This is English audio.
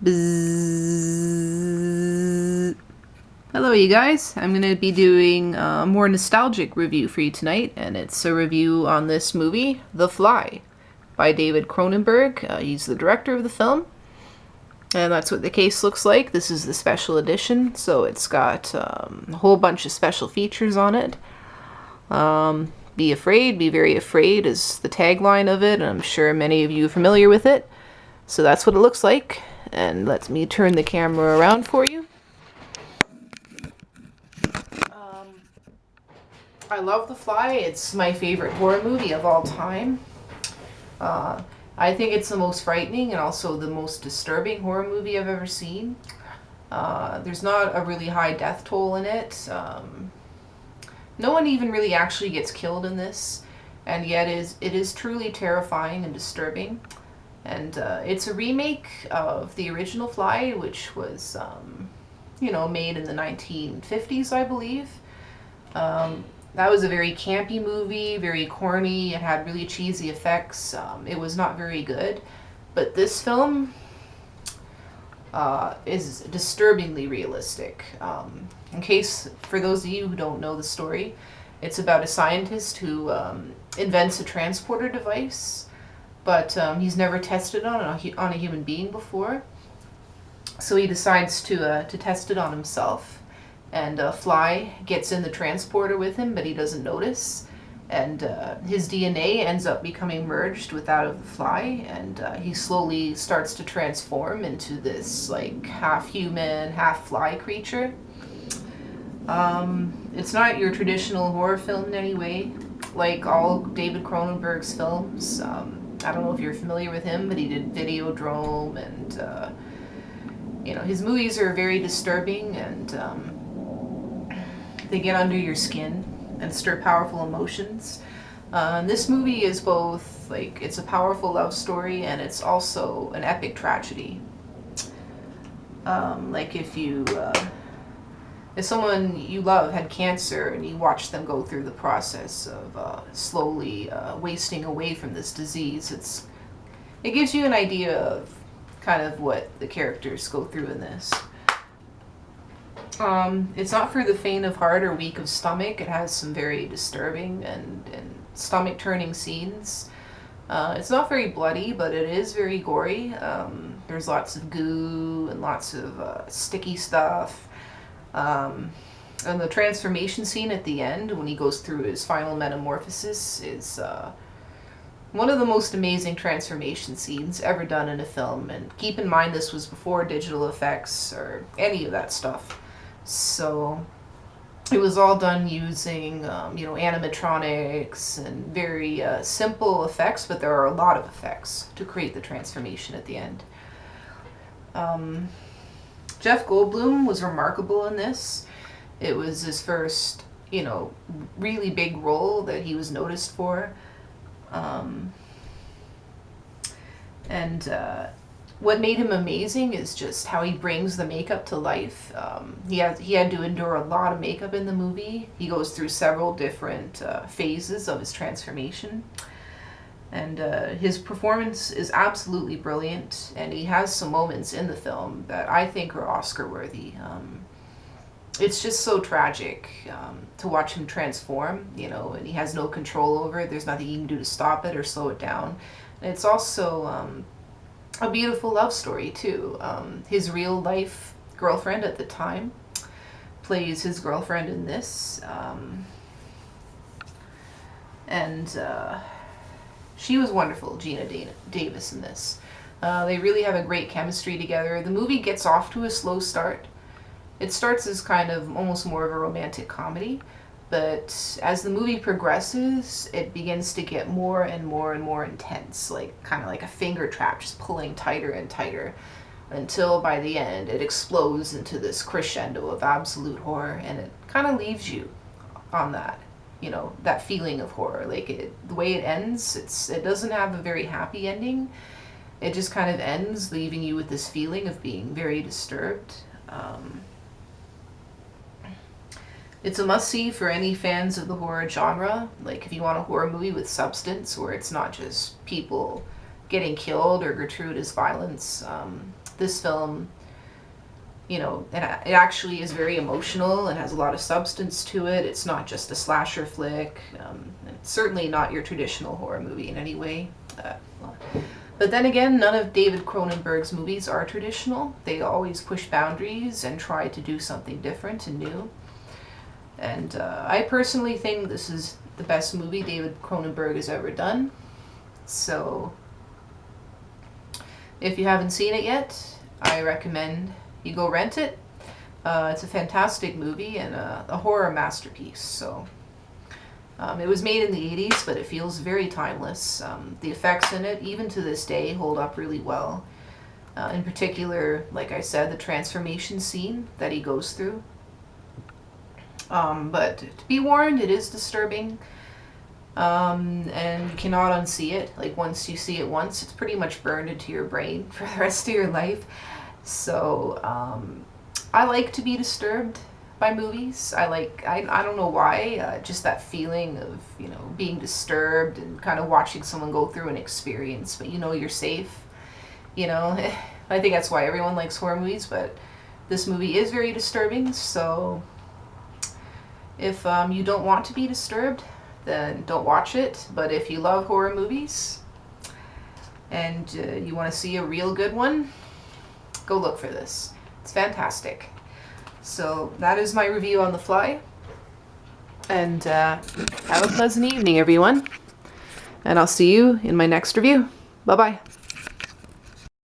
Bzzz. Hello you guys, I'm going to be doing a more nostalgic review for you tonight, and it's a review on this movie, The Fly, by David Cronenberg. He's the director of the film, and that's what the case looks like. This is the special edition, so it's got a whole bunch of special features on it. Be afraid, be very afraid is the tagline of it, and I'm sure many of you are familiar with it. So that's what it looks like, and let me turn the camera around for you. I love The Fly. It's my favorite horror movie of all time. I think it's the most frightening and also the most disturbing horror movie I've ever seen. There's not a really high death toll in it. No one even really actually gets killed in this, and yet it is truly terrifying and disturbing. And it's a remake of the original Fly, which was, made in the 1950s, I believe. That was a very campy movie, very corny. It had really cheesy effects. It was not very good. But this film is disturbingly realistic. For those of you who don't know the story, it's about a scientist who invents a transporter device, but he's never tested on a human being before. So he decides to test it on himself. And a fly gets in the transporter with him, but he doesn't notice. And his DNA ends up becoming merged with that of the fly, and he slowly starts to transform into this like half human, half fly creature. It's not your traditional horror film in any way, like all David Cronenberg's films. I don't know if you're familiar with him, but he did Videodrome, and his movies are very disturbing, and they get under your skin and stir powerful emotions. This movie is both, it's a powerful love story, and it's also an epic tragedy. If someone you love had cancer and you watch them go through the process of slowly wasting away from this disease, it gives you an idea of kind of what the characters go through in this. It's not for the faint of heart or weak of stomach. It has some very disturbing and stomach-turning scenes. It's not very bloody, but it is very gory. There's lots of goo and lots of sticky stuff. And the transformation scene at the end, when he goes through his final metamorphosis, is one of the most amazing transformation scenes ever done in a film. And keep in mind, this was before digital effects or any of that stuff. So it was all done using, animatronics and very simple effects, but there are a lot of effects to create the transformation at the end. Jeff Gouldblum was remarkable in this. It was his first, really big role that he was noticed for. What made him amazing is just how he brings the makeup to life. He had to endure a lot of makeup in the movie. He goes through several different phases of his transformation. And his performance is absolutely brilliant, and he has some moments in the film that I think are Oscar worthy. It's just so tragic to watch him transform, and he has no control over it. There's nothing he can do to stop it or slow it down. And it's also a beautiful love story too. His real life girlfriend at the time plays his girlfriend in this, and she was wonderful, Geena Davis, in this. They really have a great chemistry together. The movie gets off to a slow start. It starts as kind of almost more of a romantic comedy, but as the movie progresses, it begins to get more and more and more intense, kind of like a finger trap, just pulling tighter and tighter, until by the end it explodes into this crescendo of absolute horror, and it kind of leaves you on that, that feeling of horror. The way it ends, it doesn't have a very happy ending. It just kind of ends, leaving you with this feeling of being very disturbed. It's a must-see for any fans of the horror genre. If you want a horror movie with substance, where it's not just people getting killed or gratuitous violence. This film, you know, and it actually is very emotional and has a lot of substance to it. It's not just a slasher flick. It's certainly not your traditional horror movie in any way. But then again, none of David Cronenberg's movies are traditional. They always push boundaries and try to do something different and new. And I personally think this is the best movie David Cronenberg has ever done. So if you haven't seen it yet, I recommend you go rent it. It's a fantastic movie and a horror masterpiece. So it was made in the 80s, but it feels very timeless. The effects in it, even to this day, hold up really well. In particular, like I said, the transformation scene that he goes through. But to be warned, it is disturbing. And you cannot unsee it. Like, once you see it once, it's pretty much burned into your brain for the rest of your life. So I like to be disturbed by movies. I don't know why, just that feeling of, you know, being disturbed and kind of watching someone go through an experience, but you know you're safe. You know, I think that's why everyone likes horror movies, but this movie is very disturbing. So if you don't want to be disturbed, then don't watch it. But if you love horror movies and you want to see a real good one, go look for this. It's fantastic. So that is my review on The Fly. And have a pleasant evening, everyone. And I'll see you in my next review. Bye-bye.